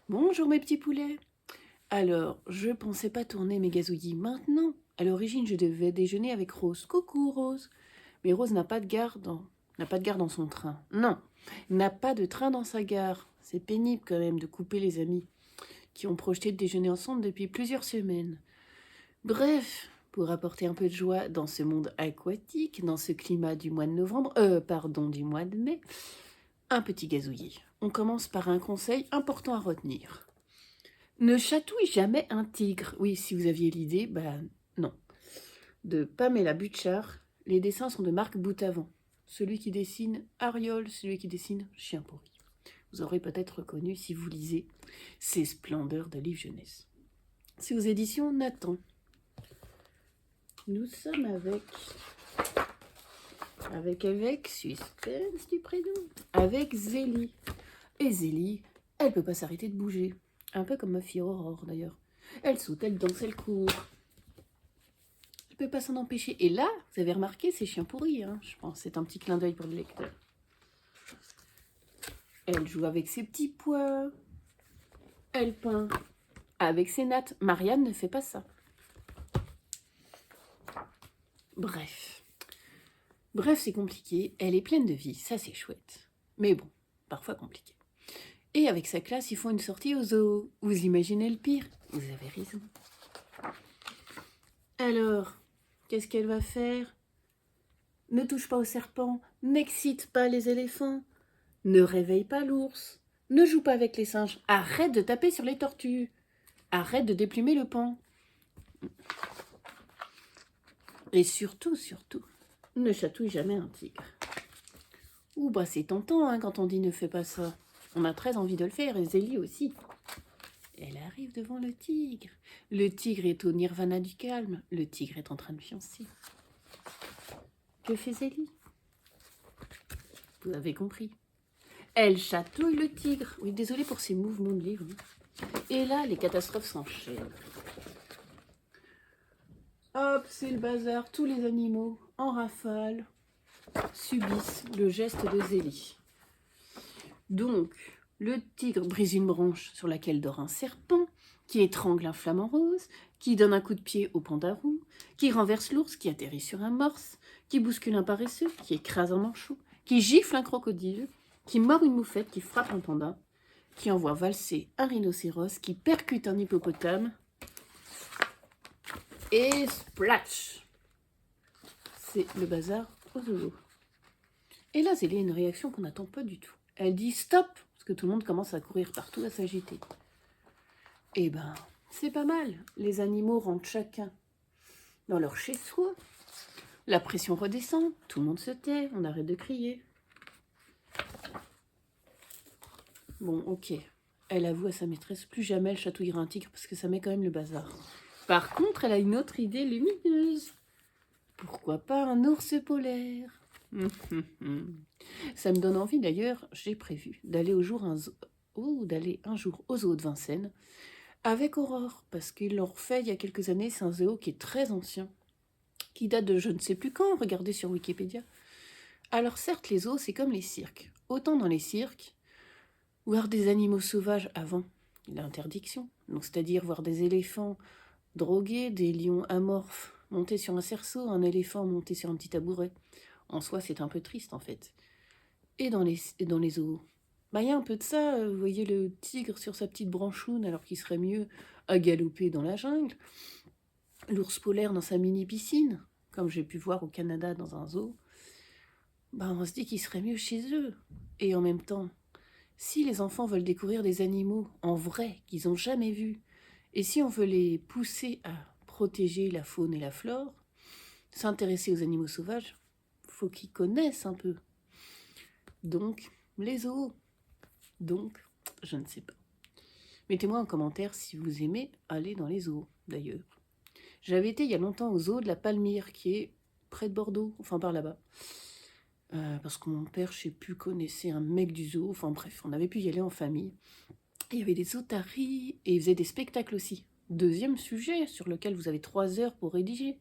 Bonjour mes petits poulets. Alors, je pensais pas tourner mes gazouillis maintenant. À l'origine, je devais déjeuner avec Rose. Coucou Rose. Mais Rose n'a pas de gare dans son train. Non, n'a pas de train dans sa gare. C'est pénible quand même de couper les amis qui ont projeté de déjeuner ensemble depuis plusieurs semaines. Bref, pour apporter un peu de joie dans ce monde aquatique, dans ce climat du mois de novembre, du mois de mai, un petit gazouillis. On commence par un conseil important à retenir. Ne chatouille jamais un tigre. Oui, si vous aviez l'idée, non. De Pamela Butchart, les dessins sont de Marc Boutavant. Celui qui dessine Ariol, celui qui dessine Chien pourri. Vous aurez peut-être reconnu si vous lisez ces splendeurs de livres jeunesse. C'est aux éditions Nathan. Nous sommes avec suspense du prénom, avec Zélie. Et Zélie, elle peut pas s'arrêter de bouger. Un peu comme ma fille Aurore d'ailleurs. Elle saute, elle danse, elle court. Je peux pas s'en empêcher. Et là, vous avez remarqué, c'est Chien pourri, hein, je pense. C'est un petit clin d'œil pour le lecteur. Elle joue avec ses petits pois. Elle peint avec ses nattes. Marianne ne fait pas ça. Bref. Bref, c'est compliqué. Elle est pleine de vie, ça c'est chouette. Mais bon, parfois compliqué. Et avec sa classe, ils font une sortie au zoo. Vous imaginez le pire? Vous avez raison. Alors, qu'est-ce qu'elle va faire? Ne touche pas au serpent, n'excite pas les éléphants, ne réveille pas l'ours, ne joue pas avec les singes, arrête de taper sur les tortues, arrête de déplumer le paon. Et surtout, ne chatouille jamais un tigre. Ouh, c'est tentant hein, quand on dit ne fais pas ça. On a très envie de le faire, et Zélie aussi. Elle arrive devant le tigre. Le tigre est au nirvana du calme. Le tigre est en train de fiancer. Que fait Zélie? Vous avez compris. Elle chatouille le tigre. Oui, désolée pour ces mouvements de livre. Et là, les catastrophes s'enchaînent. Hop, c'est le bazar. Tous les animaux, en rafale, subissent le geste de Zélie. Donc, le tigre brise une branche sur laquelle dort un serpent, qui étrangle un flamant rose, qui donne un coup de pied au pandarou, qui renverse l'ours, qui atterrit sur un morse, qui bouscule un paresseux, qui écrase un manchot, qui gifle un crocodile, qui mord une moufette, qui frappe un panda, qui envoie valser un rhinocéros, qui percute un hippopotame, et splatch! C'est le bazar au zoo. Et là, Zélie a une réaction qu'on n'attend pas du tout. Elle dit stop, parce que tout le monde commence à courir partout, à s'agiter. Eh ben, c'est pas mal. Les animaux rentrent chacun dans leur chez-soi. La pression redescend, tout le monde se tait, on arrête de crier. Bon, ok. Elle avoue à sa maîtresse, plus jamais elle chatouillera un tigre parce que ça met quand même le bazar. Par contre, elle a une autre idée lumineuse. Pourquoi pas un ours polaire? Ça me donne envie d'ailleurs, j'ai prévu d'aller un jour au zoo de Vincennes avec Aurore, parce qu'ils l'ont refait il y a quelques années. C'est un zoo qui est très ancien, qui date de je ne sais plus quand, regardez sur Wikipédia. Alors certes, les zoos, c'est comme les cirques. Autant dans les cirques, voir des animaux sauvages avant l'interdiction, donc c'est-à-dire voir des éléphants drogués, des lions amorphes montés sur un cerceau, un éléphant monté sur un petit tabouret. En soi, c'est un peu triste en fait. Et dans les zoos, il y a un peu de ça. Vous voyez le tigre sur sa petite branchoune alors qu'il serait mieux à galoper dans la jungle. L'ours polaire dans sa mini-piscine, comme j'ai pu voir au Canada dans un zoo. On se dit qu'il serait mieux chez eux. Et en même temps, si les enfants veulent découvrir des animaux en vrai qu'ils n'ont jamais vus, et si on veut les pousser à protéger la faune et la flore, s'intéresser aux animaux sauvages, faut qu'ils connaissent un peu. Donc, les zoos. Donc, je ne sais pas. Mettez-moi en commentaire si vous aimez aller dans les zoos, d'ailleurs. J'avais été il y a longtemps au zoo de la Palmyre, qui est près de Bordeaux, enfin par là-bas. Parce que mon père, je sais plus, connaissait un mec du zoo. Enfin bref, on avait pu y aller en famille. Et il y avait des otaries et ils faisaient des spectacles aussi. Deuxième sujet sur lequel vous avez 3 heures pour rédiger.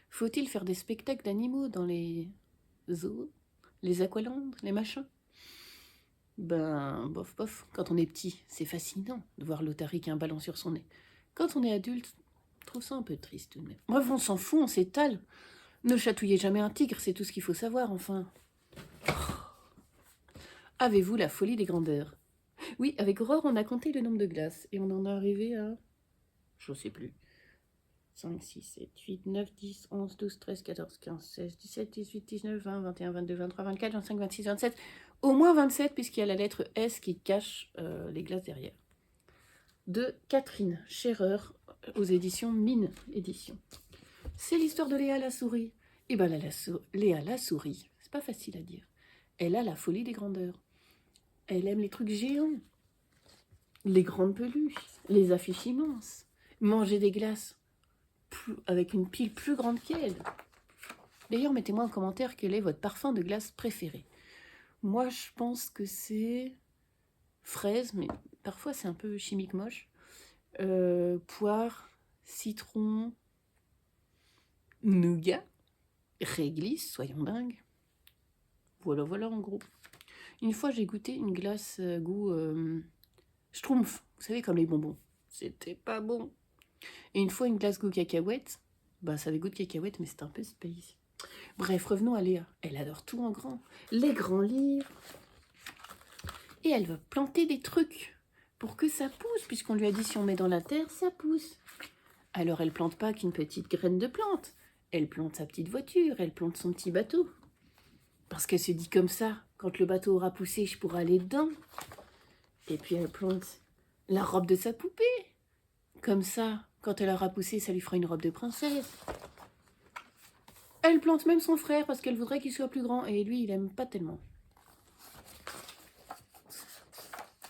Faut-il faire des spectacles d'animaux dans les zoos, les aqualandes, les machins? Ben, bof, bof. Quand on est petit, c'est fascinant de voir l'otarie qui a un ballon sur son nez. Quand on est adulte, je trouve ça un peu triste tout de même. Bref, on s'en fout, on s'étale. Ne chatouillez jamais un tigre, c'est tout ce qu'il faut savoir, enfin. Avez-vous la folie des grandeurs? Oui, avec Aurore, on a compté le nombre de glaces, et on en est arrivé à... je sais plus. 5, 6, 7, 8, 9, 10, 11, 12, 13, 14, 15, 16, 17, 18, 19, 20, 21, 22, 23, 24, 25, 26, 27. Au moins 27, puisqu'il y a la lettre S qui cache les glaces derrière. De Catherine Scherer, aux éditions Mine Édition. C'est l'histoire de Léa la souris. Et ben Léa la souris, c'est pas facile à dire. Elle a la folie des grandeurs. Elle aime les trucs géants, les grandes peluches, les affiches immenses, manger des glaces avec une pile plus grande qu'elle. D'ailleurs, mettez-moi en commentaire quel est votre parfum de glace préféré. Moi, je pense que c'est fraise, mais parfois c'est un peu chimique moche. Poire, citron, nougat, réglisse, soyons dingues. Voilà, voilà en gros. Une fois, j'ai goûté une glace goût schtroumpf, vous savez, comme les bonbons. C'était pas bon. Et une fois, une glace goût cacahuète. Bah, ça avait goût de cacahuète, mais c'était un peu space. Bref, revenons à Léa. Elle adore tout en grand. Les grands livres. Et elle va planter des trucs pour que ça pousse, puisqu'on lui a dit si on met dans la terre, ça pousse. Alors elle plante pas qu'une petite graine de plante. Elle plante sa petite voiture, elle plante son petit bateau. Parce qu'elle se dit comme ça, quand le bateau aura poussé, je pourrai aller dedans. Et puis elle plante la robe de sa poupée. Comme ça, quand elle aura poussé, ça lui fera une robe de princesse. Elle plante même son frère parce qu'elle voudrait qu'il soit plus grand. Et lui, il aime pas tellement.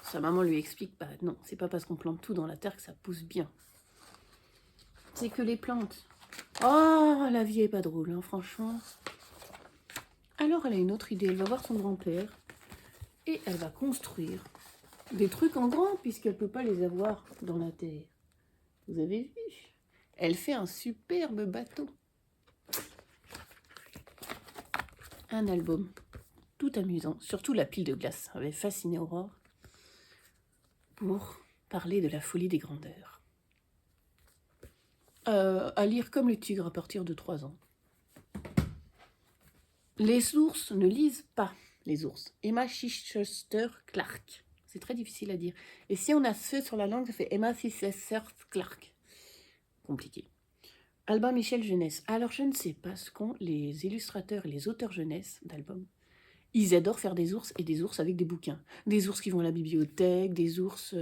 Sa maman lui explique, bah non, c'est pas parce qu'on plante tout dans la terre que ça pousse bien. C'est que les plantes. Oh, la vie est pas drôle, hein, franchement. Alors elle a une autre idée, elle va voir son grand-père et elle va construire des trucs en grand puisqu'elle peut pas les avoir dans la terre. Vous avez vu? Elle fait un superbe bateau. Un album tout amusant, surtout la pile de glace avait fasciné Aurore pour parler de la folie des grandeurs. À lire comme le tigre à partir de 3 ans. Les ours ne lisent pas, les ours. Emma Chichester Clark. C'est très difficile à dire. Et si on a ce sur la langue, ça fait Emma Chichester Clark. Compliqué. Albin Michel Jeunesse. Alors je ne sais pas ce qu'ont les illustrateurs et les auteurs jeunesse d'albums. Ils adorent faire des ours et des ours avec des bouquins. Des ours qui vont à la bibliothèque, des ours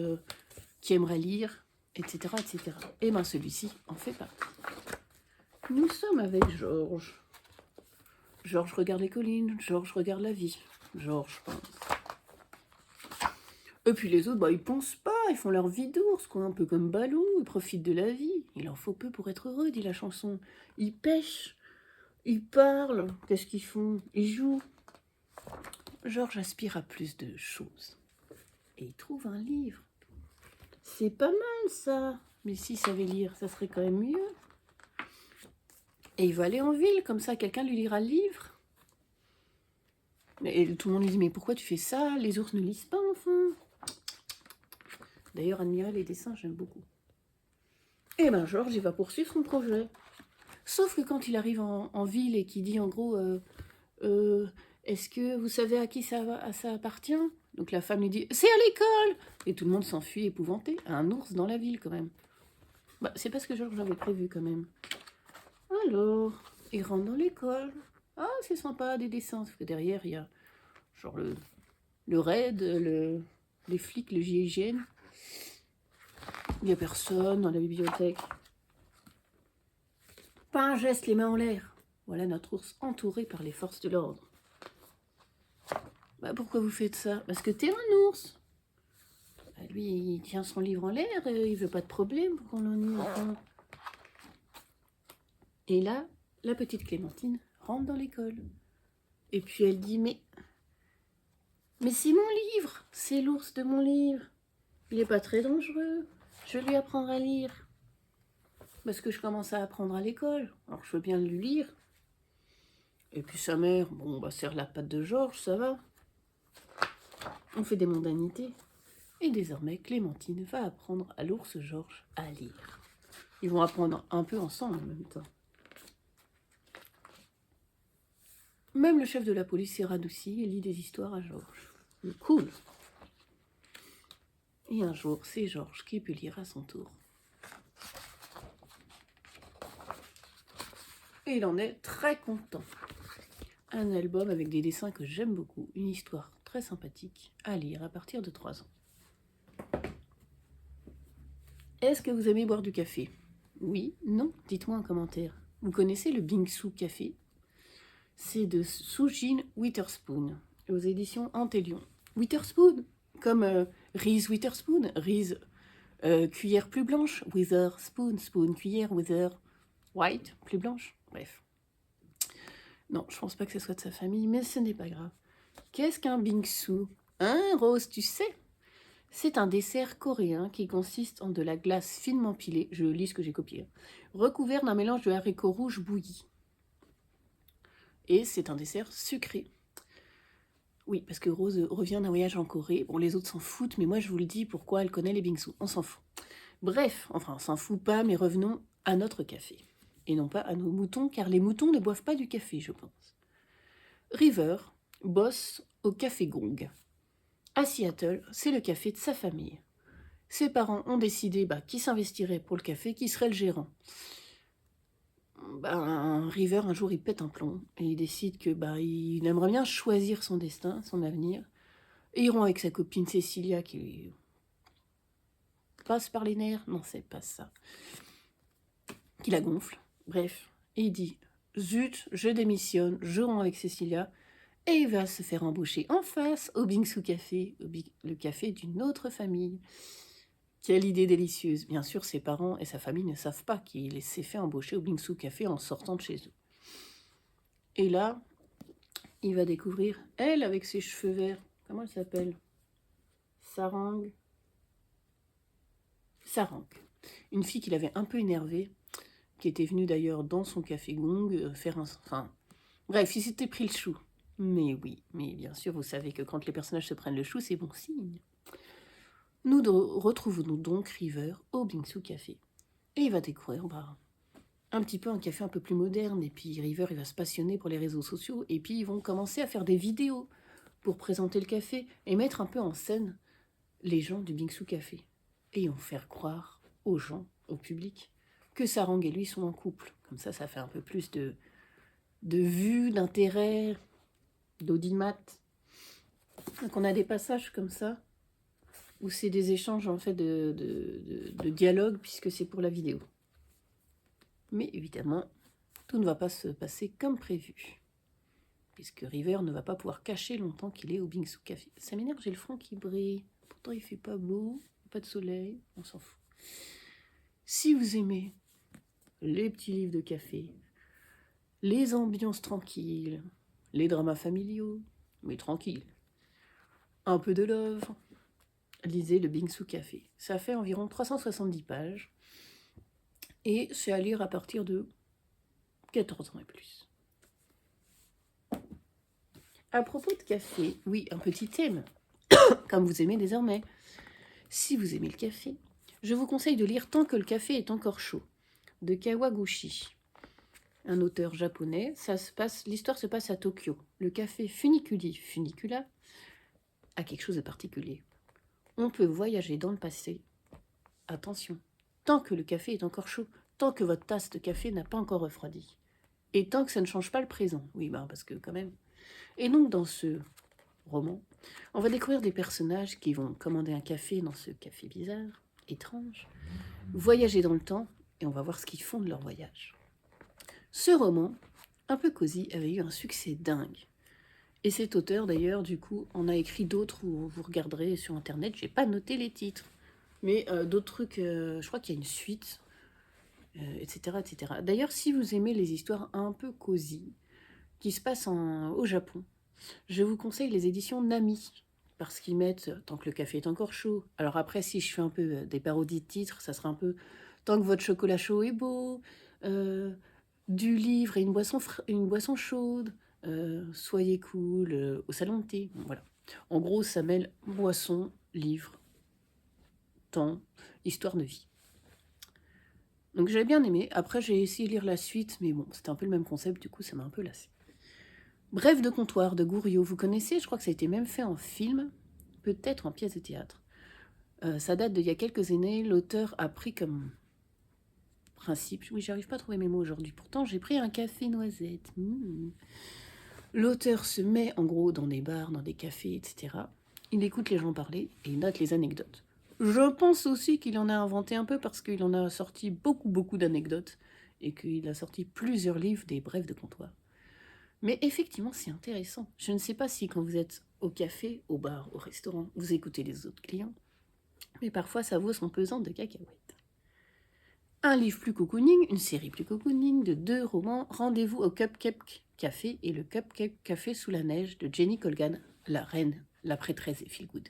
qui aimeraient lire, etc. etc. Et bien celui-ci en fait partie. Nous sommes avec Georges. Georges regarde les collines, Georges regarde la vie. Georges pense. Et puis les autres, bah, ils pensent pas, ils font leur vie d'ours, quoi, un peu comme Balou, ils profitent de la vie. Il en faut peu pour être heureux, dit la chanson. Ils pêchent, ils parlent, qu'est-ce qu'ils font? Ils jouent. Georges aspire à plus de choses. Et il trouve un livre. C'est pas mal ça. Mais s'il savait lire, ça serait quand même mieux. Et il va aller en ville, comme ça quelqu'un lui lira le livre. Et tout le monde lui dit, mais pourquoi tu fais ça? Les ours ne lisent pas, enfin. D'ailleurs, admirer les dessins, j'aime beaucoup. Et ben Georges, il va poursuivre son projet. Sauf que quand il arrive en ville et qu'il dit en gros, est-ce que vous savez à qui ça appartient? Donc la femme lui dit, c'est à l'école. Et tout le monde s'enfuit épouvanté. Un ours dans la ville quand même. Bah, c'est pas ce que Georges avait prévu quand même. Alors, il rentre dans l'école. Ah, c'est sympa, des dessins. Parce que derrière, il y a genre le raid, les flics, le GIGN. Il n'y a personne dans la bibliothèque. Pas un geste, les mains en l'air. Voilà notre ours entouré par les forces de l'ordre. Bah, pourquoi vous faites ça? Parce que t'es un ours. Bah, lui, il tient son livre en l'air, il veut pas de problème pour qu'on l'ennuie. Et là, la petite Clémentine rentre dans l'école. Et puis elle dit, mais c'est mon livre, c'est l'ours de mon livre. Il n'est pas très dangereux, je vais lui apprendre à lire. Parce que je commence à apprendre à l'école, alors je veux bien le lire. Et puis sa mère, bon, bah serre la patte de Georges, ça va. On fait des mondanités. Et désormais, Clémentine va apprendre à l'ours Georges à lire. Ils vont apprendre un peu ensemble en même temps. Même le chef de la police s'est radouci et lit des histoires à Georges. Cool. Et un jour, c'est Georges qui peut lire à son tour. Et il en est très content. Un album avec des dessins que j'aime beaucoup, une histoire très sympathique à lire à partir de 3 ans. Est-ce que vous aimez boire du café? Oui, non? Dites-moi en commentaire. Vous connaissez le Bingsu Café? C'est de Sujin Witherspoon, aux éditions Antélion. Witherspoon, comme Reese Witherspoon, Reese cuillère plus blanche, Witherspoon, spoon, cuillère, Wither, white, plus blanche, bref. Non, je pense pas que ce soit de sa famille, mais ce n'est pas grave. Qu'est-ce qu'un bingsu? Hein, Rose, tu sais? C'est un dessert coréen qui consiste en de la glace finement pilée, je lis ce que j'ai copié, recouvert d'un mélange de haricots rouges bouillis. Et c'est un dessert sucré. Oui, parce que Rose revient d'un voyage en Corée. Bon, les autres s'en foutent, mais moi je vous le dis pourquoi elle connaît les bingsus. On s'en fout. Bref, enfin, on s'en fout pas, mais revenons à notre café. Et non pas à nos moutons, car les moutons ne boivent pas du café, je pense. River bosse au Café Gong. À Seattle, c'est le café de sa famille. Ses parents ont décidé qui s'investirait pour le café, qui serait le gérant. River, un jour, il pète un plomb et il décide que il aimerait bien choisir son destin, son avenir. Et il rompt avec sa copine Cecilia qui lui passe par les nerfs. Non, c'est pas ça. Qui la gonfle. Bref, et il dit « Zut, je démissionne, je romps avec Cecilia. » Et il va se faire embaucher en face au Bingsu Café, le café d'une autre famille. Quelle idée délicieuse. Bien sûr, ses parents et sa famille ne savent pas qu'il s'est fait embaucher au Bingsu Café en sortant de chez eux. Et là, il va découvrir elle avec ses cheveux verts. Comment elle s'appelle? Sarang. Une fille qu'il avait un peu énervée, qui était venue d'ailleurs dans son café Gong faire un... Enfin, bref, il s'était pris le chou. Mais oui, mais bien sûr, vous savez que quand les personnages se prennent le chou, c'est bon signe. Nous retrouvons donc River au Bingsu Café. Et il va découvrir un petit peu un café un peu plus moderne. Et puis River, il va se passionner pour les réseaux sociaux. Et puis ils vont commencer à faire des vidéos pour présenter le café et mettre un peu en scène les gens du Bingsu Café. Et ils vont faire croire aux gens, au public, que Sarang et lui sont en couple. Comme ça fait un peu plus de vues, d'intérêt, d'audimat. Donc on a des passages comme ça, où c'est des échanges en fait de dialogue, puisque c'est pour la vidéo. Mais évidemment, tout ne va pas se passer comme prévu, puisque River ne va pas pouvoir cacher longtemps qu'il est au Bingsu Café. Ça m'énerve, j'ai le front qui brille. Pourtant il fait pas beau, pas de soleil, on s'en fout. Si vous aimez les petits livres de café, les ambiances tranquilles, les dramas familiaux, mais tranquilles, un peu de love, lisez le Bingsu Café. Ça fait environ 370 pages et c'est à lire à partir de 14 ans et plus. À propos de café, oui, un petit thème, comme vous aimez désormais. Si vous aimez le café, je vous conseille de lire Tant que le café est encore chaud, de Kawaguchi, un auteur japonais. L'histoire se passe à Tokyo. Le café Funicula a quelque chose de particulier. On peut voyager dans le passé. Attention, tant que le café est encore chaud, tant que votre tasse de café n'a pas encore refroidi. Et tant que ça ne change pas le présent. Oui, parce que quand même. Et donc, dans ce roman, on va découvrir des personnages qui vont commander un café dans ce café bizarre, étrange, voyager dans le temps, et on va voir ce qu'ils font de leur voyage. Ce roman, un peu cosy, avait eu un succès dingue. Et cet auteur, d'ailleurs, du coup, en a écrit d'autres où vous regarderez sur Internet. J'ai pas noté les titres. Mais d'autres trucs, je crois qu'il y a une suite, etc., etc. D'ailleurs, si vous aimez les histoires un peu cosy, qui se passent au Japon, je vous conseille les éditions Nami, parce qu'ils mettent « Tant que le café est encore chaud ». Alors après, si je fais un peu des parodies de titres, ça sera un peu « Tant que votre chocolat chaud est beau », du livre et une boisson chaude, soyez cool, au salon de thé, bon, voilà. En gros, ça mêle boisson, livre, temps, histoire de vie. Donc j'ai bien aimé. Après, j'ai essayé de lire la suite, mais bon, c'était un peu le même concept, du coup, ça m'a un peu lassé. Bref de comptoir de Gouriot, vous connaissez? Je crois que ça a été même fait en film, peut-être en pièce de théâtre. Ça date d'il y a quelques années. L'auteur a pris comme principe... Oui, j'arrive pas à trouver mes mots aujourd'hui. Pourtant, j'ai pris un café noisette. L'auteur se met en gros dans des bars, dans des cafés, etc. Il écoute les gens parler et il note les anecdotes. Je pense aussi qu'il en a inventé un peu parce qu'il en a sorti beaucoup d'anecdotes et qu'il a sorti plusieurs livres des brefs de comptoir. Mais effectivement, c'est intéressant. Je ne sais pas si quand vous êtes au café, au bar, au restaurant, vous écoutez les autres clients, mais parfois ça vaut son pesant de cacahuètes. Un livre plus cocooning, une série plus cocooning de 2 romans, Rendez-vous au Cupcake Café et le Cupcake Café sous la neige de Jenny Colgan, la reine, la prêtresse et Feelgood.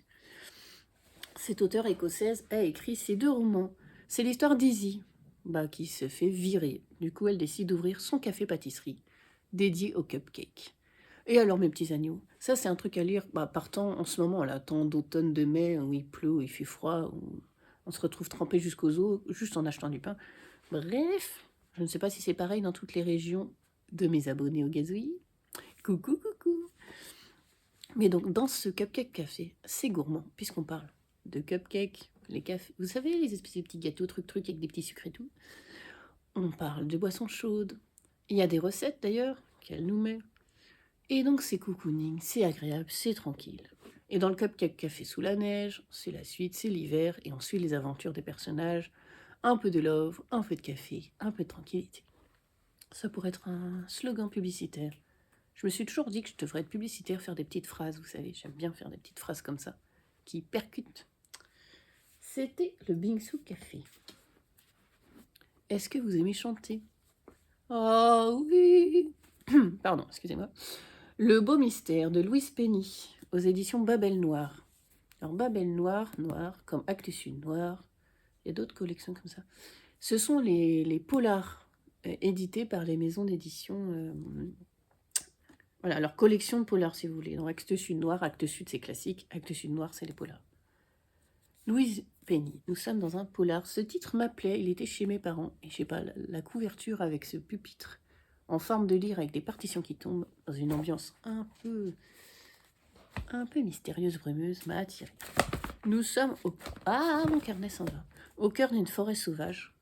Cette auteure écossaise a écrit ces 2 romans. C'est l'histoire d'Izzy, qui se fait virer. Du coup, elle décide d'ouvrir son café-pâtisserie, dédié au cupcake. Et alors, mes petits agneaux, ça c'est un truc à lire partant en ce moment, là, temps d'automne, de mai, où il pleut, où il fait froid, où on se retrouve trempé jusqu'aux os, juste en achetant du pain. Bref, je ne sais pas si c'est pareil dans toutes les régions de mes abonnés au gazouillis. Coucou. Mais donc, dans ce Cupcake Café, c'est gourmand, puisqu'on parle de cupcakes, les cafés, vous savez, les espèces de petits gâteaux, trucs avec des petits sucres et tout. On parle de boissons chaudes. Il y a des recettes d'ailleurs qu'elle nous met. Et donc c'est cocooning, c'est agréable, c'est tranquille. Et dans le Cupcake Café sous la neige, c'est la suite, c'est l'hiver, et on suit les aventures des personnages. Un peu de love, un peu de café, un peu de tranquillité. Ça pourrait être un slogan publicitaire. Je me suis toujours dit que je devrais être publicitaire, faire des petites phrases, vous savez, j'aime bien faire des petites phrases comme ça, qui percutent. C'était le Bingsu Café. Est-ce que vous aimez chanter? Oh oui. Pardon, excusez-moi. Le beau mystère de Louise Penny, aux éditions Babel Noir. Alors Babel Noir, comme Actes Sud Noir, il y a d'autres collections comme ça. Ce sont les polars édités par les maisons d'édition. Voilà, leur collection de polars, si vous voulez. Donc Actes Sud Noir, Actes Sud c'est classique, Actes Sud Noir c'est les polars. Louise Penny, nous sommes dans un polar. Ce titre m'appelait, il était chez mes parents. Et je sais pas, la couverture avec ce pupitre en forme de lyre avec des partitions qui tombent dans une ambiance un peu mystérieuse, brumeuse, m'a attiré. Nous sommes au... Ah, mon carnet s'en va. Au cœur d'une forêt sauvage,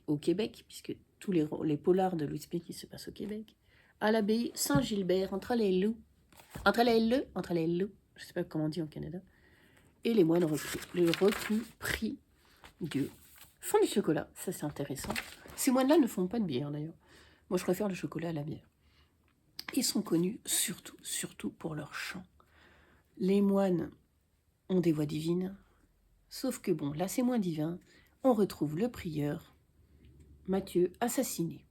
au Québec, puisque tous les polars de Louise Penny se passent au Québec, à l'abbaye Saint-Gilbert, entre les loups, je sais pas comment on dit en Canada, et les moines reclus prient Dieu. Font du chocolat, ça c'est intéressant. Ces moines-là ne font pas de bière d'ailleurs. Moi je préfère le chocolat à la bière. Ils sont connus surtout pour leur chant. Les moines ont des voix divines, sauf que bon, là c'est moins divin. On retrouve le prieur, Mathieu, assassiné.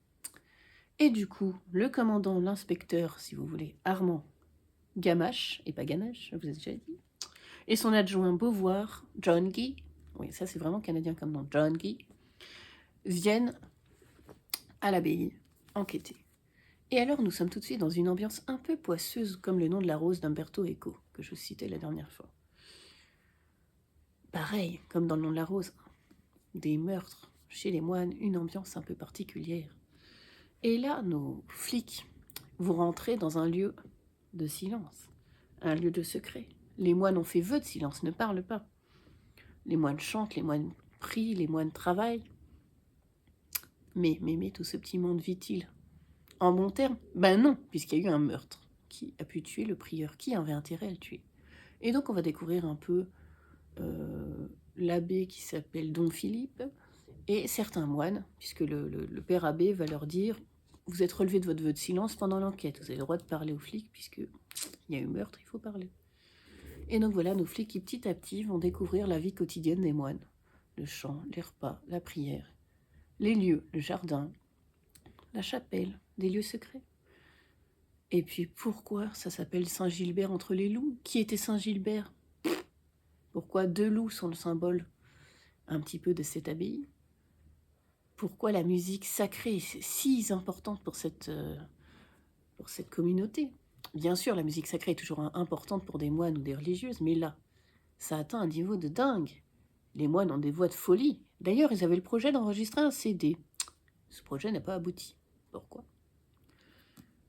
Et du coup, le commandant, l'inspecteur, si vous voulez, Armand Gamache, et pas Ganache, je vous ai déjà dit, et son adjoint Beauvoir, John Guy, oui, ça c'est vraiment canadien comme nom, John Guy, viennent à l'abbaye enquêter. Et alors nous sommes tout de suite dans une ambiance un peu poisseuse, comme le nom de la rose d'Umberto Eco, que je citais la dernière fois. Pareil, comme dans le nom de la rose, des meurtres chez les moines, une ambiance un peu particulière. Et là, nos flics, vous rentrez dans un lieu de silence, un lieu de secret. Les moines ont fait vœu de silence, ne parlent pas. Les moines chantent, les moines prient, les moines travaillent. Mais tout ce petit monde vit-il en bon terme? Ben non, puisqu'il y a eu un meurtre. Qui a pu tuer le prieur? Qui avait intérêt à le tuer? Et donc on va découvrir un peu l'abbé qui s'appelle Don Philippe et certains moines, puisque le père abbé va leur dire: vous êtes relevé de votre vœu de silence pendant l'enquête, vous avez le droit de parler aux flics, puisqu'il y a eu meurtre, il faut parler. Et donc voilà, nos flics qui petit à petit vont découvrir la vie quotidienne des moines. Le chant, les repas, la prière, les lieux, le jardin, la chapelle, des lieux secrets. Et puis pourquoi ça s'appelle Saint-Gilbert entre les loups? Qui était Saint-Gilbert? Pourquoi 2 loups sont le symbole un petit peu de cette abbaye? Pourquoi la musique sacrée est si importante pour cette communauté? Bien sûr, la musique sacrée est toujours importante pour des moines ou des religieuses, mais là, ça atteint un niveau de dingue. Les moines ont des voix de folie. D'ailleurs, ils avaient le projet d'enregistrer un CD. Ce projet n'a pas abouti. Pourquoi?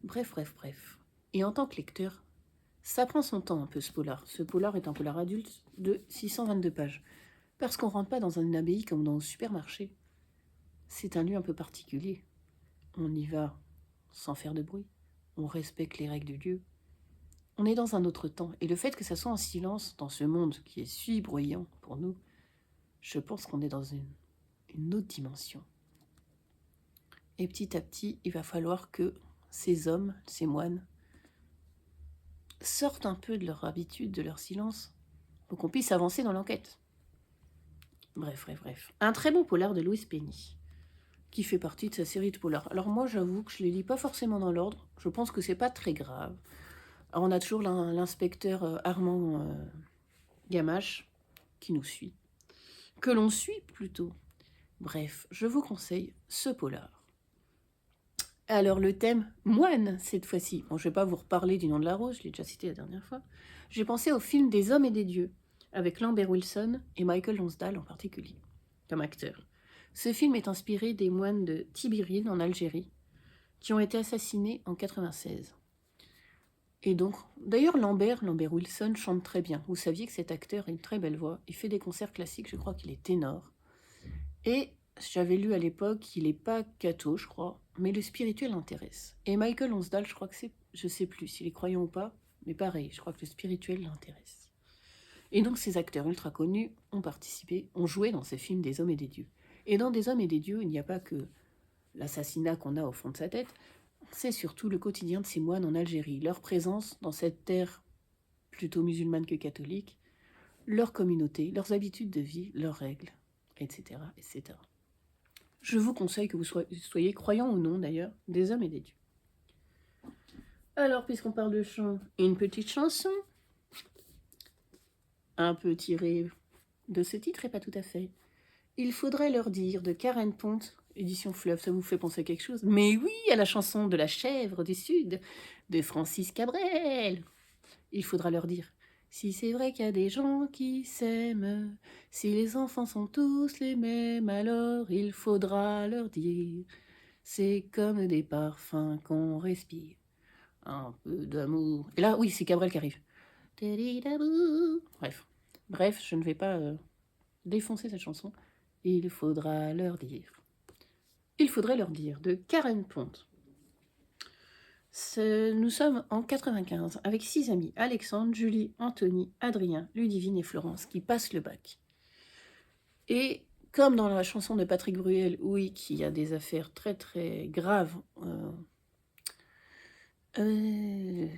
Bref. Et en tant que lecteur, ça prend son temps un peu ce polar. Ce polar est un polar adulte de 622 pages. Parce qu'on rentre pas dans une abbaye comme dans un supermarché. C'est un lieu un peu particulier. On y va sans faire de bruit. On respecte les règles du lieu. On est dans un autre temps. Et le fait que ça soit en silence dans ce monde qui est si bruyant pour nous, je pense qu'on est dans une autre dimension. Et petit à petit, il va falloir que ces hommes, ces moines, sortent un peu de leur habitude, de leur silence, pour qu'on puisse avancer dans l'enquête. Bref. Un très bon polar de Louise Penny, qui fait partie de sa série de polars. Alors moi, j'avoue que je les lis pas forcément dans l'ordre. Je pense que c'est pas très grave. Alors on a toujours l'inspecteur Armand Gamache qui nous suit. Que l'on suit plutôt. Bref, je vous conseille ce polar. Alors le thème moine cette fois-ci. Bon, je ne vais pas vous reparler du nom de la rose, je l'ai déjà cité la dernière fois. J'ai pensé au film des hommes et des dieux, avec Lambert Wilson et Michael Lonsdale en particulier, comme acteurs. Ce film est inspiré des moines de Tibérine en Algérie, qui ont été assassinés en 96. Et donc, d'ailleurs Lambert Wilson chante très bien. Vous saviez que cet acteur a une très belle voix. Il fait des concerts classiques, je crois qu'il est ténor. Et j'avais lu à l'époque qu'il n'est pas catho, je crois, mais le spirituel l'intéresse. Et Michael Lonsdale, je crois que c'est, je sais plus s'il est croyant ou pas, mais pareil, je crois que le spirituel l'intéresse. Et donc ces acteurs ultra connus ont participé, ont joué dans ces films des hommes et des dieux. Et dans des hommes et des dieux, il n'y a pas que l'assassinat qu'on a au fond de sa tête, c'est surtout le quotidien de ces moines en Algérie, leur présence dans cette terre plutôt musulmane que catholique, leur communauté, leurs habitudes de vie, leurs règles, etc. etc. Je vous conseille que vous soyez croyants ou non d'ailleurs, des hommes et des dieux. Alors, puisqu'on parle de chant, une petite chanson, un peu tirée de ce titre et pas tout à fait. Il faudrait leur dire de Karen Ponte, édition Fleuve, ça vous fait penser à quelque chose? Mais oui, à la chanson de la chèvre du Sud, de Francis Cabrel. Il faudra leur dire. Si c'est vrai qu'il y a des gens qui s'aiment, si les enfants sont tous les mêmes, alors il faudra leur dire. C'est comme des parfums qu'on respire. Un peu d'amour. Et là, oui, c'est Cabrel qui arrive. Bref, je ne vais pas défoncer cette chanson. Il faudra leur dire. Il faudrait leur dire de Karen Ponte. Nous sommes en 95 avec 6 amis, Alexandre, Julie, Anthony, Adrien, Ludivine et Florence, qui passent le bac. Et comme dans la chanson de Patrick Bruel, oui, qu'il y a des affaires très très graves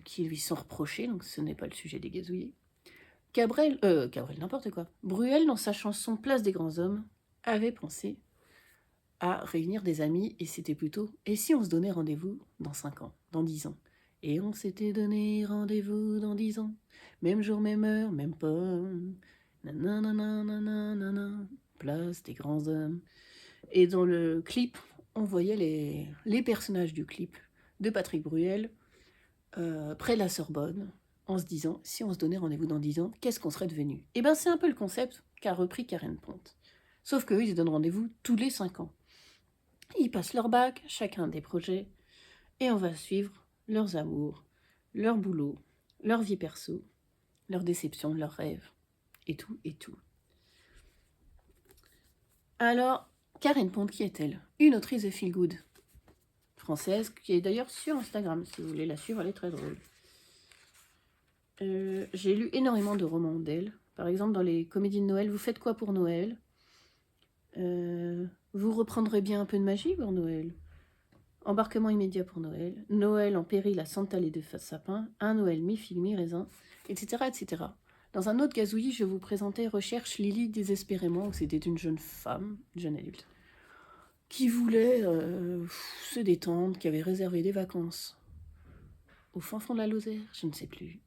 qui lui sont reprochées, donc ce n'est pas le sujet des gazouillés. Cabrel, n'importe quoi. Bruel, dans sa chanson Place des grands hommes, avait pensé à réunir des amis, et c'était plutôt « Et si on se donnait rendez-vous dans 5 ans, dans 10 ans ?» Et on s'était donné rendez-vous dans 10 ans, même jour, même heure, même pomme, nanana, place des grands hommes. Et dans le clip, on voyait les personnages du clip de Patrick Bruel près de la Sorbonne, en se disant, si on se donnait rendez-vous dans 10 ans, qu'est-ce qu'on serait devenu? Et bien c'est un peu le concept qu'a repris Karen Ponte. Sauf qu'eux, ils se donnent rendez-vous tous les 5 ans. Ils passent leur bac, chacun des projets, et on va suivre leurs amours, leur boulot, leur vie perso, leurs déceptions, leurs rêves, et tout, et tout. Alors, Karen Ponte, qui est-elle? Une autrice de feel good française, qui est d'ailleurs sur Instagram, si vous voulez la suivre, elle est très drôle. J'ai lu énormément de romans d'elle. Par exemple, dans les comédies de Noël, vous faites quoi pour Noël? Vous reprendrez bien un peu de magie pour Noël? Embarquement immédiat pour Noël. Noël en péril à Santal et de sapin. Un Noël mi-figue, mi-raisin, etc., etc. Dans un autre gazouillis, je vous présentais Recherche Lily désespérément, où c'était une jeune femme, une jeune adulte, qui voulait se détendre, qui avait réservé des vacances au fin fond de la Lozère, je ne sais plus,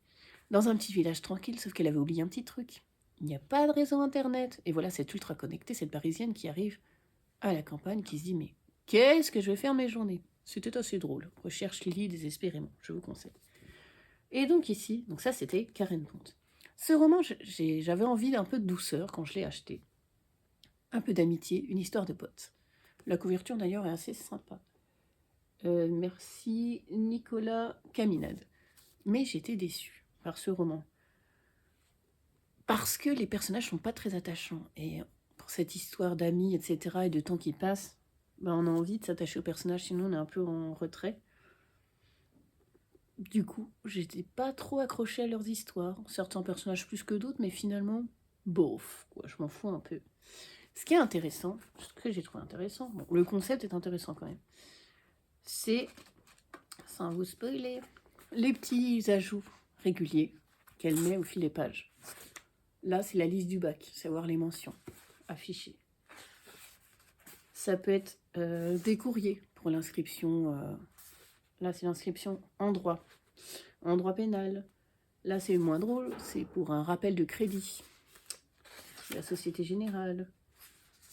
dans un petit village tranquille, sauf qu'elle avait oublié un petit truc. Il n'y a pas de réseau internet. Et voilà cette ultra connectée, cette parisienne qui arrive à la campagne, qui se dit, mais qu'est-ce que je vais faire mes journées? C'était assez drôle. Recherche Lily désespérément, je vous conseille. Et donc ici, donc ça c'était Karen Pont. Ce roman, j'avais envie d'un peu de douceur quand je l'ai acheté. Un peu d'amitié, une histoire de potes. La couverture d'ailleurs est assez sympa. Merci Nicolas Caminade. Mais j'étais déçue par ce roman. Parce que les personnages sont pas très attachants. Et pour cette histoire d'amis, etc., et de temps qui passe, ben on a envie de s'attacher aux personnages, sinon on est un peu en retrait. Du coup, j'étais pas trop accrochée à leurs histoires. Certains personnages plus que d'autres, mais finalement, bof, quoi, je m'en fous un peu. Ce qui est intéressant, ce que j'ai trouvé intéressant, bon, le concept est intéressant quand même, c'est, sans vous spoiler, les petits ajouts réguliers qu'elle met au fil des pages. Là, c'est la liste du bac, savoir les mentions affichées. Ça peut être des courriers pour l'inscription. Là, c'est l'inscription en droit pénal. Là, c'est moins drôle, c'est pour un rappel de crédit. La Société Générale.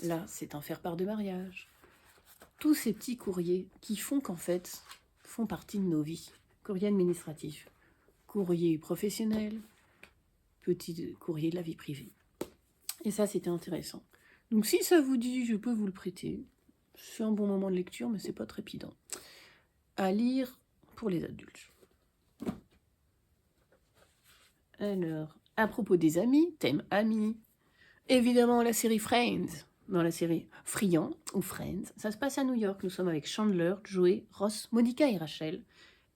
Là, c'est un faire-part de mariage. Tous ces petits courriers qui font qu'en fait, font partie de nos vies. Courrier administratif, courrier professionnel, petit courrier de la vie privée. Et ça, c'était intéressant. Donc si ça vous dit, je peux vous le prêter. C'est un bon moment de lecture, mais c'est pas trépidant. À lire pour les adultes. Alors, à propos des amis, thème amis. Évidemment, la série Friends. Dans la série Friand ou Friends, ça se passe à New York. Nous sommes avec Chandler, Joey, Ross, Monica et Rachel.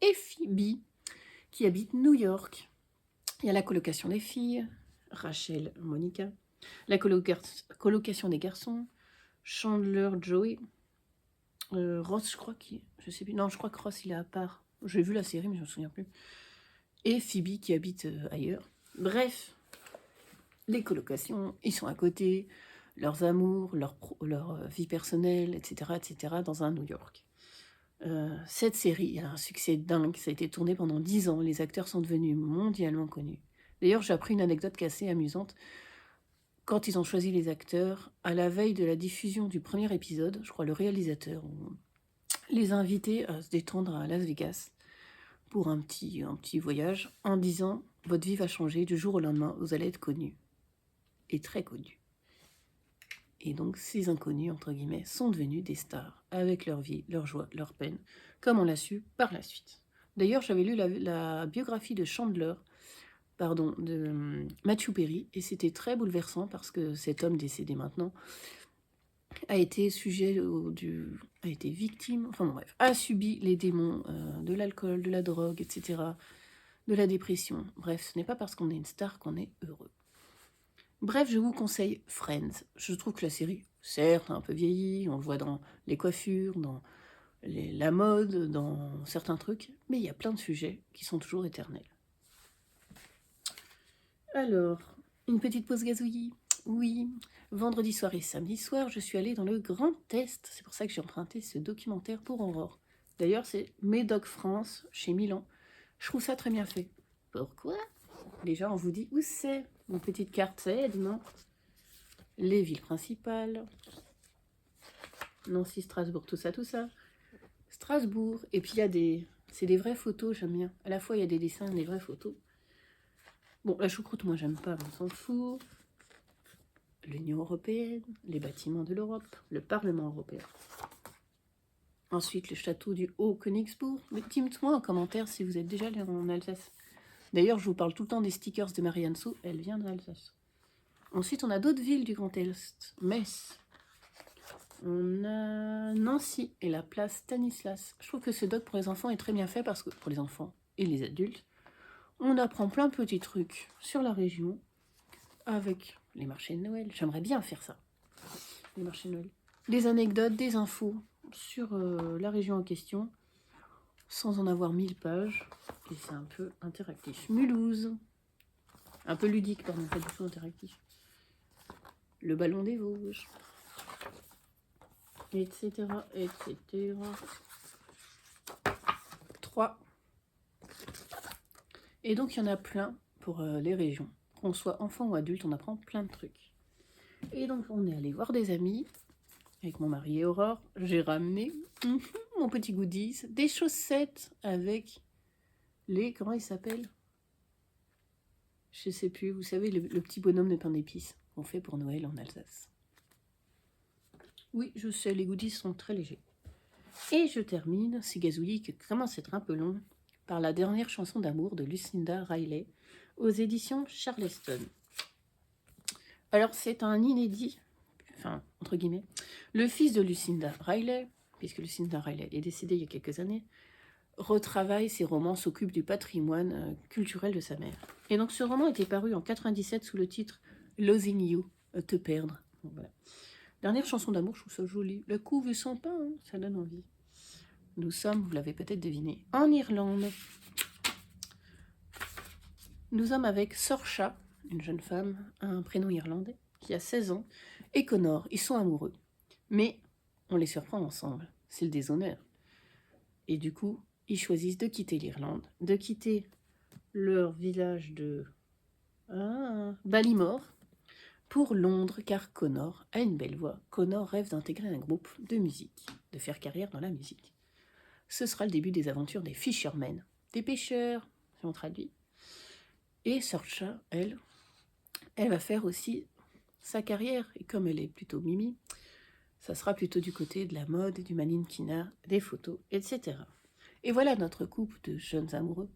Et Phoebe, qui habite New York. Il y a la colocation des filles, Rachel, Monica. La colocation des garçons, Chandler, Joey. Ross, je crois qu'il... Je sais plus. Non, je crois que Ross, il est à part. J'ai vu la série, mais je me souviens plus. Et Phoebe, qui habite ailleurs. Bref, les colocations, ils sont à côté, leurs amours, leur vie personnelle, etc., dans un New York. Cette série a un succès dingue, ça a été tourné pendant 10 ans, les acteurs sont devenus mondialement connus. D'ailleurs, j'ai appris une anecdote qui est assez amusante. Quand ils ont choisi les acteurs, à la veille de la diffusion du premier épisode, je crois le réalisateur les a invités à se détendre à Las Vegas pour un petit voyage en disant « Votre vie va changer, du jour au lendemain, vous allez être connus. » Et très connus. Et donc, ces inconnus, entre guillemets, sont devenus des stars, avec leur vie, leur joie, leur peine, comme on l'a su par la suite. D'ailleurs, j'avais lu la biographie de Chandler, de Matthew Perry, et c'était très bouleversant parce que cet homme décédé maintenant a été a été victime, enfin bon, bref, a subi les démons de l'alcool, de la drogue, etc., de la dépression. Bref, ce n'est pas parce qu'on est une star qu'on est heureux. Bref, je vous conseille Friends. Je trouve que la série, certes, a un peu vieilli, on le voit dans les coiffures, dans la mode, dans certains trucs, mais il y a plein de sujets qui sont toujours éternels. Alors, une petite pause gazouillis. Oui, vendredi soir et samedi soir, je suis allée dans le Grand Est. C'est pour ça que j'ai emprunté ce documentaire pour Aurore. D'ailleurs, c'est Médoc France, chez Milan. Je trouve ça très bien fait. Pourquoi? Déjà, on vous dit où c'est. Une petite carte, ça aide, non? Les villes principales. Nancy, Strasbourg, tout ça. Strasbourg. Et puis, il y a c'est des vraies photos, j'aime bien. À la fois, il y a des dessins et des vraies photos. Bon, la choucroute, moi, j'aime pas, on s'en fout. L'Union européenne, les bâtiments de l'Europe, le Parlement européen. Ensuite, le château du Haut-Königsbourg. Mais dites-moi en commentaire si vous êtes déjà allé en Alsace. D'ailleurs, je vous parle tout le temps des stickers de Marianne Sceaux, elle vient d'Alsace. Ensuite, on a d'autres villes du Grand Est. Metz. On a Nancy et la place Stanislas. Je trouve que ce doc pour les enfants est très bien fait parce que, pour les enfants et les adultes, on apprend plein de petits trucs sur la région avec les marchés de Noël. J'aimerais bien faire ça, les marchés de Noël. Des anecdotes, des infos sur la région en question, sans en avoir 1000 pages. Et c'est un peu interactif. Mulhouse. Un peu ludique, pardon, pas du tout interactif. Le ballon des Vosges. Etc. 3. Et donc, il y en a plein pour les régions. Qu'on soit enfant ou adulte, on apprend plein de trucs. Et donc, on est allé voir des amis avec mon mari et Aurore. J'ai ramené mon petit goodies, des chaussettes avec comment ils s'appellent? Je sais plus, vous savez, le petit bonhomme de pain d'épices qu'on fait pour Noël en Alsace. Oui, je sais, les goodies sont très légers. Et je termine, ces gazouillis qui commencent à être un peu longs, par la dernière chanson d'amour de Lucinda Riley aux éditions Charleston. Alors c'est un inédit, enfin entre guillemets, le fils de Lucinda Riley, puisque Lucinda Riley est décédée il y a quelques années, retravaille ses romans, s'occupe du patrimoine culturel de sa mère. Et donc ce roman était paru en 97 sous le titre Losing You, te perdre. Donc, voilà. Dernière chanson d'amour, je trouve ça joli. La couve est sympa, hein, ça donne envie. Nous sommes, vous l'avez peut-être deviné, en Irlande. Nous sommes avec Sorcha, une jeune femme, un prénom irlandais, qui a 16 ans, et Connor. Ils sont amoureux. Mais on les surprend ensemble. C'est le déshonneur. Et du coup, ils choisissent de quitter l'Irlande, de quitter leur village de Ballymore pour Londres, car Connor a une belle voix. Connor rêve d'intégrer un groupe de musique, de faire carrière dans la musique. Ce sera le début des aventures des fishermen, des pêcheurs, si on traduit. Et Sorcha, elle va faire aussi sa carrière, et comme elle est plutôt mimi, ça sera plutôt du côté de la mode, du mannequinat, des photos, etc. Et voilà notre couple de jeunes amoureux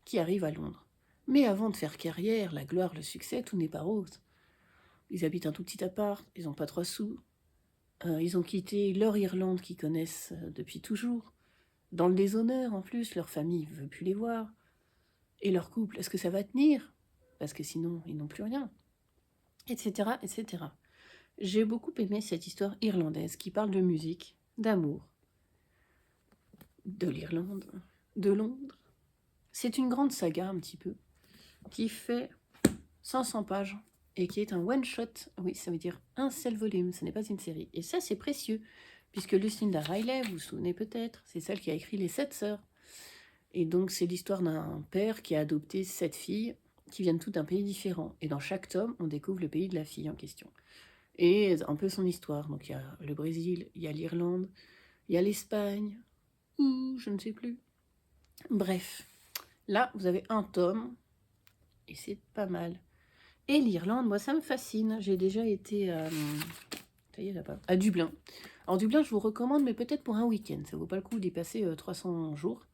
qui arrive à Londres. Mais avant de faire carrière, la gloire, le succès, tout n'est pas rose. Ils habitent un tout petit appart, ils n'ont pas 3 sous, ils ont quitté leur Irlande qu'ils connaissent depuis toujours. Dans le déshonneur, en plus, leur famille ne veut plus les voir. Et leur couple, est-ce que ça va tenir? Parce que sinon, ils n'ont plus rien. Etc., etc. J'ai beaucoup aimé cette histoire irlandaise qui parle de musique, d'amour, de l'Irlande, de Londres. C'est une grande saga, un petit peu, qui fait 500 pages et qui est un one-shot. Oui, ça veut dire un seul volume, ce n'est pas une série. Et ça, c'est précieux, puisque Lucinda Riley, vous vous souvenez peut-être, c'est celle qui a écrit Les 7 sœurs. Et donc, c'est l'histoire d'un père qui a adopté 7 filles qui viennent toutes d'un pays différent. Et dans chaque tome, on découvre le pays de la fille en question. Et un peu son histoire. Donc, il y a le Brésil, il y a l'Irlande, il y a l'Espagne, ou je ne sais plus. Bref, là, vous avez un tome, et c'est pas mal. Et l'Irlande, moi, ça me fascine. J'ai déjà été à Dublin. Alors, Dublin, je vous recommande, mais peut-être pour un week-end. Ça vaut pas le coup d'y passer 300 jours.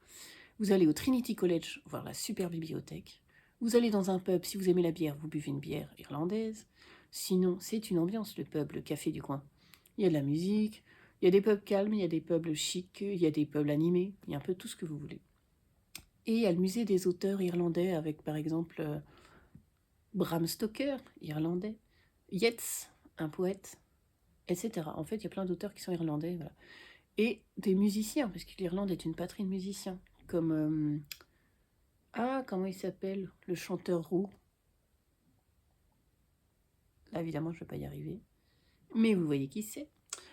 Vous allez au Trinity College voir la super bibliothèque. Vous allez dans un pub, si vous aimez la bière, vous buvez une bière irlandaise. Sinon, c'est une ambiance, le pub, le café du coin. Il y a de la musique, il y a des pubs calmes, il y a des pubs chics, il y a des pubs animés, il y a un peu tout ce que vous voulez. Et il y a le musée des auteurs irlandais avec, par exemple, Bram Stoker, irlandais, Yeats, un poète, etc. En fait, il y a plein d'auteurs qui sont irlandais, voilà. Et des musiciens, parce que l'Irlande est une patrie de musiciens, comme... comment il s'appelle? Le chanteur roux. Là, évidemment, je ne vais pas y arriver. Mais vous voyez qui c'est.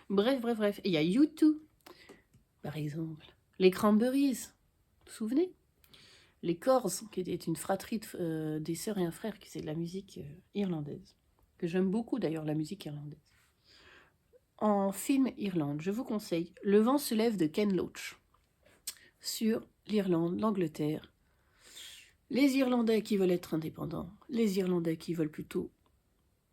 Bref. Et il y a U2, par exemple. Les Cranberries, vous vous souvenez? Les Corrs, qui étaient une fratrie des sœurs et un frère qui faisait de la musique irlandaise. Que j'aime beaucoup, d'ailleurs, la musique irlandaise. En film Irlande, je vous conseille Le vent se lève de Ken Loach. Sur l'Irlande, l'Angleterre. Les Irlandais qui veulent être indépendants. Les Irlandais qui veulent plutôt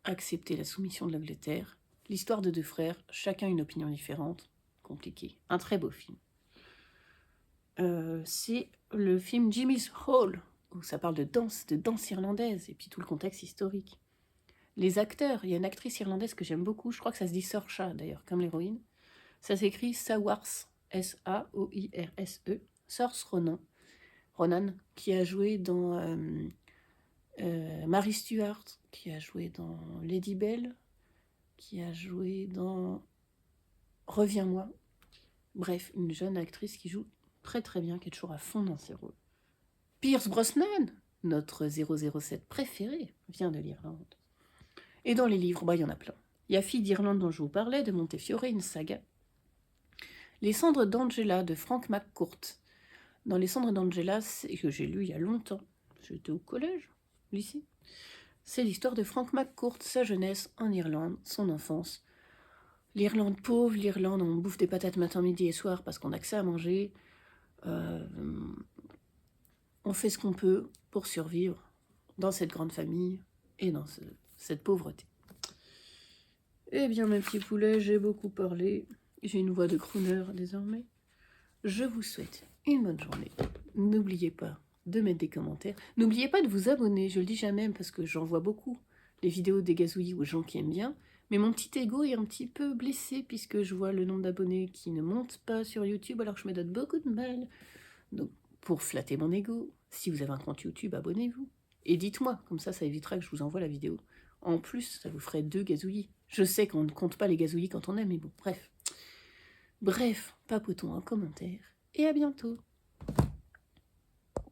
accepter la soumission de l'Angleterre. L'histoire de 2 frères, chacun une opinion différente. Compliqué. Un très beau film. C'est le film Jimmy's Hall, où ça parle de danse irlandaise, et puis tout le contexte historique. Les acteurs, il y a une actrice irlandaise que j'aime beaucoup, je crois que ça se dit Sorcha d'ailleurs, comme l'héroïne. Ça s'écrit Saoirse, S-A-O-I-R-S-E, Saoirse Ronan, qui a joué dans Mary Stuart, qui a joué dans Lady Belle, qui a joué dans Reviens-moi. Bref, une jeune actrice qui joue très très bien, qui est toujours à fond dans ses rôles. Pierce Brosnan, notre 007 préféré, vient de l'Irlande. Et dans les livres, il y en a plein. Il y a Fille d'Irlande dont je vous parlais, de Montefiore, une saga. Les cendres d'Angela de Frank McCourt. Dans Les cendres d'Angela, que j'ai lu il y a longtemps, j'étais au collège, lycée, c'est l'histoire de Frank McCourt, sa jeunesse en Irlande, son enfance. L'Irlande pauvre, l'Irlande, on bouffe des patates matin, midi et soir parce qu'on n'a que ça à manger. on fait ce qu'on peut pour survivre dans cette grande famille et dans cette pauvreté. Eh bien, mes petits poulets, j'ai beaucoup parlé. J'ai une voix de crooner désormais. Je vous souhaite une bonne journée. N'oubliez pas de mettre des commentaires. N'oubliez pas de vous abonner, je le dis jamais parce que j'en vois beaucoup. Les vidéos des gazouillis aux gens qui aiment bien. Mais mon petit ego est un petit peu blessé puisque je vois le nombre d'abonnés qui ne monte pas sur YouTube alors que je me donne beaucoup de mal. Donc, pour flatter mon ego, si vous avez un compte YouTube, abonnez-vous. Et dites-moi, comme ça évitera que je vous envoie la vidéo. En plus, ça vous ferait 2 gazouillis. Je sais qu'on ne compte pas les gazouillis quand on aime, mais bon, bref. Bref, papotons en commentaire, et à bientôt.